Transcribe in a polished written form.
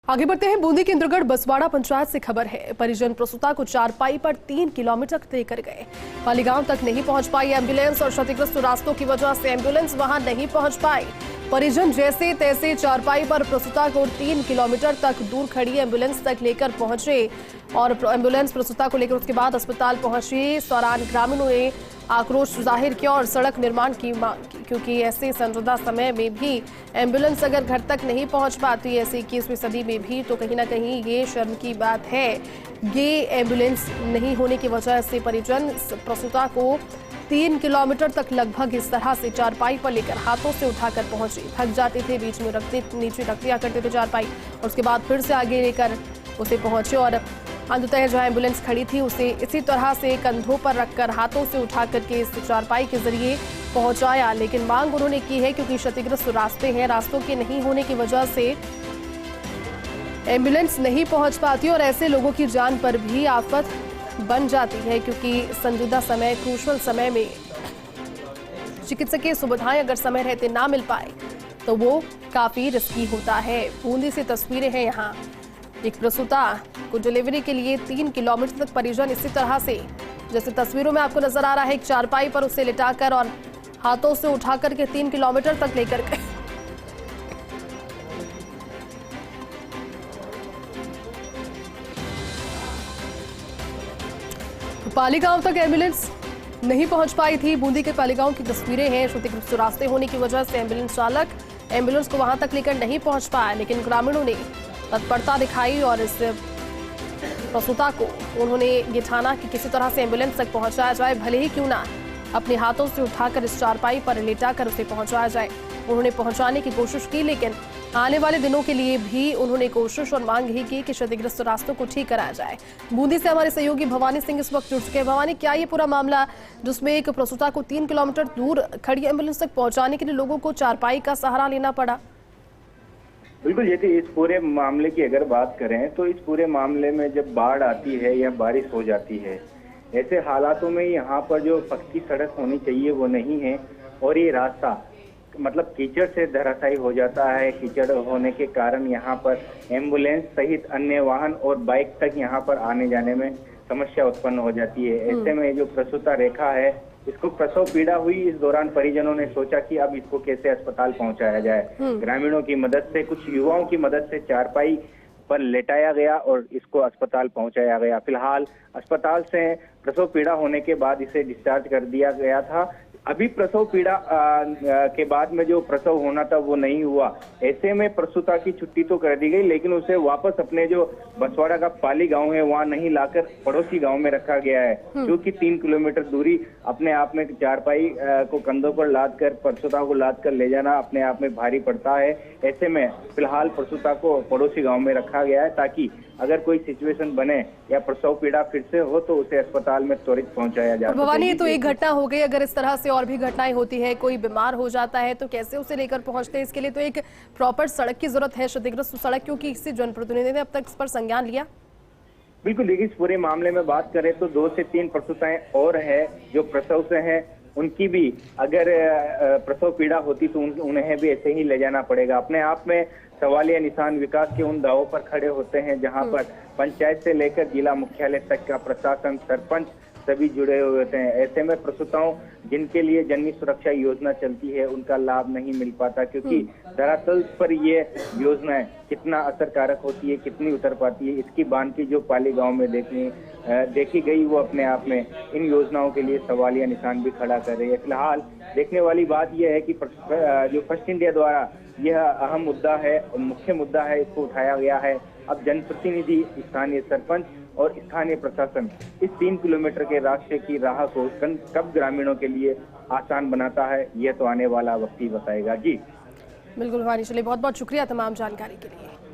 आगे बढ़ते हैं। बूंदी के इंद्रगढ़ बसवाड़ा पंचायत से खबर है। परिजन प्रसूता को चारपाई पर 3 किलोमीटर लेकर गए। पालीगांव तक नहीं पहुंच पाई एम्बुलेंस और क्षतिग्रस्त रास्तों की वजह से एम्बुलेंस वहां नहीं पहुंच पाई। परिजन जैसे तैसे चारपाई पर प्रसूता को 3 किलोमीटर तक दूर खड़ी एम्बुलेंस तक लेकर पहुंचे और एम्बुलेंस प्रसूता को लेकर उसके बाद अस्पताल पहुंची। इस दौरान ग्रामीणों ने आक्रोश जाहिर किया और सड़क निर्माण की मांग की, क्योंकि ऐसे संजीदा समय में भी एम्बुलेंस अगर घर तक नहीं पहुंच पाती ऐसी 21वीं सदी में भी तो कहीं ना कहीं ये शर्म की बात है। ये एम्बुलेंस नहीं होने की वजह से परिजन प्रसूता को 3 किलोमीटर तक लगभग इस तरह से चारपाई पर लेकर हाथों से उठाकर पहुंचे। थक जाते थे, बीच में नीचे रख दिया करते थे चारपाई और उसके बाद फिर से आगे लेकर उसे पहुंचे और अंततः जहां एम्बुलेंस खड़ी थी उसे इसी तरह से कंधों पर रखकर हाथों से उठा करके इस चारपाई के जरिए पहुंचाया। लेकिन मांग उन्होंने की है क्योंकि क्षतिग्रस्त रास्ते हैं, रास्तों के नहीं होने की वजह से एम्बुलेंस नहीं पहुंच पाती और ऐसे लोगों की जान पर भी आफत बन जाती है, क्योंकि संजीदा समय क्रूशल समय में चिकित्सकीय सुविधाएं अगर समय रहते ना मिल पाए तो वो काफी रिस्की होता है। बूंदी से तस्वीरें हैं। यहाँ एक प्रसूता को डिलीवरी के लिए 3 किलोमीटर तक परिजन इसी तरह से जैसे तस्वीरों में आपको नजर आ रहा है एक चारपाई पर उसे लिटाकर और हाथों से उठाकर के 3 किलोमीटर तक लेकर गए। पालीगांव तक एम्बुलेंस नहीं पहुंच पाई थी। बूंदी के पालीगांव की तस्वीरें हैं। क्षतिग्रस्त रास्ते होने की वजह से एम्बुलेंस चालक एम्बुलेंस को वहां तक लेकर नहीं पहुंच पाया, लेकिन ग्रामीणों ने तत्परता दिखाई और इस प्रसूता को उन्होंने ये ठाना कि किसी तरह से एम्बुलेंस तक पहुंचाया जाए, भले ही क्यों ना अपने हाथों से उठाकर इस चारपाई पर लेटाकर उसे पहुंचाया जाए। उन्होंने पहुंचाने की कोशिश की, लेकिन आने वाले दिनों के लिए भी उन्होंने कोशिश और मांग ही की कि क्षतिग्रस्त रास्तों को ठीक कराया जाए। बूंदी से हमारे सहयोगी भवानी सिंह इस वक्त जुड़ चुके हैं। भवानी, क्या ये पूरा मामला जिसमें एक प्रसूता को 3 किलोमीटर दूर खड़ी एम्बुलेंस तक पहुंचाने के लिए लोगों को चारपाई का सहारा लेना पड़ा? बिल्कुल, जैसे इस पूरे मामले की अगर बात करें तो इस पूरे मामले में जब बाढ़ आती है या बारिश हो जाती है, ऐसे हालातों में यहाँ पर जो पक्की सड़क होनी चाहिए वो नहीं है और ये रास्ता मतलब कीचड़ से धराशायी हो जाता है। कीचड़ होने के कारण यहाँ पर एम्बुलेंस सहित अन्य वाहन और बाइक तक यहाँ पर आने जाने में समस्या उत्पन्न हो जाती है। ऐसे में जो प्रसूता रेखा है, इसको प्रसव पीड़ा हुई। इस दौरान परिजनों ने सोचा कि अब इसको कैसे अस्पताल पहुंचाया जाए। ग्रामीणों की मदद से, कुछ युवाओं की मदद से चारपाई पर लेटाया गया और इसको अस्पताल पहुंचाया गया। फिलहाल अस्पताल से प्रसव पीड़ा होने के बाद इसे डिस्चार्ज कर दिया गया था। अभी प्रसव पीड़ा के बाद में जो प्रसव होना था वो नहीं हुआ। ऐसे में प्रसूता की छुट्टी तो कर दी गई, लेकिन उसे वापस अपने जो बसवाड़ा का पाली गांव है वहां नहीं लाकर पड़ोसी गांव में रखा गया है, क्योंकि 3 किलोमीटर दूरी अपने आप में चारपाई को कंधों पर लाद कर प्रसूता को लाद कर ले जाना अपने आप में भारी पड़ता है। ऐसे में फिलहाल प्रसूता को पड़ोसी गाँव में रखा गया है ताकि अगर कोई सिचुएशन बने या प्रसव पीड़ा फिर से हो तो उसे अस्पताल में त्वरित पहुंचाया जा सके। भवानी, ये तो एक घटना हो गई, अगर इस तरह से और भी घटनाएं होती है, कोई बीमार हो जाता है तो कैसे उसे लेकर पहुंचते हैं? इसके लिए तो एक प्रॉपर सड़क की जरूरत है, क्षतिग्रस्त सड़क, क्योंकि किसी जनप्रतिनिधि ने अब तक इस पर संज्ञान लिया? बिल्कुल, देखिए इस पूरे मामले में बात करें तो 2 से 3 प्रसूताएं और है जो प्रसव से हैं। उनकी भी अगर प्रसव पीड़ा होती तो उन्हें भी ऐसे ही ले जाना पड़ेगा। अपने आप में सवालिया निशान विकास के उन दावों पर खड़े होते हैं जहां पर पंचायत से लेकर जिला मुख्यालय तक का प्रशासन, सरपंच सभी जुड़े हुए होते हैं। ऐसे में प्रसूताओं जिनके लिए जननी सुरक्षा योजना चलती है उनका लाभ नहीं मिल पाता, क्योंकि दरअसल पर ये योजनाएं कितना असरकारक होती है, कितनी उतर पाती है, इसकी बानकी जो पाली गांव में देखी गई वो अपने आप में इन योजनाओं के लिए सवालिया निशान भी खड़ा कर रही है। फिलहाल देखने वाली बात यह है कि जो फर्स्ट इंडिया द्वारा यह अहम मुद्दा है और मुख्य मुद्दा है, इसको उठाया गया है। अब जनप्रतिनिधि, स्थानीय सरपंच और स्थानीय प्रशासन इस 3 किलोमीटर के रास्ते की राह को कब ग्रामीणों के लिए आसान बनाता है, यह तो आने वाला वक्त ही बताएगा। जी बिल्कुल भवानी, चलिए बहुत बहुत शुक्रिया तमाम जानकारी के लिए।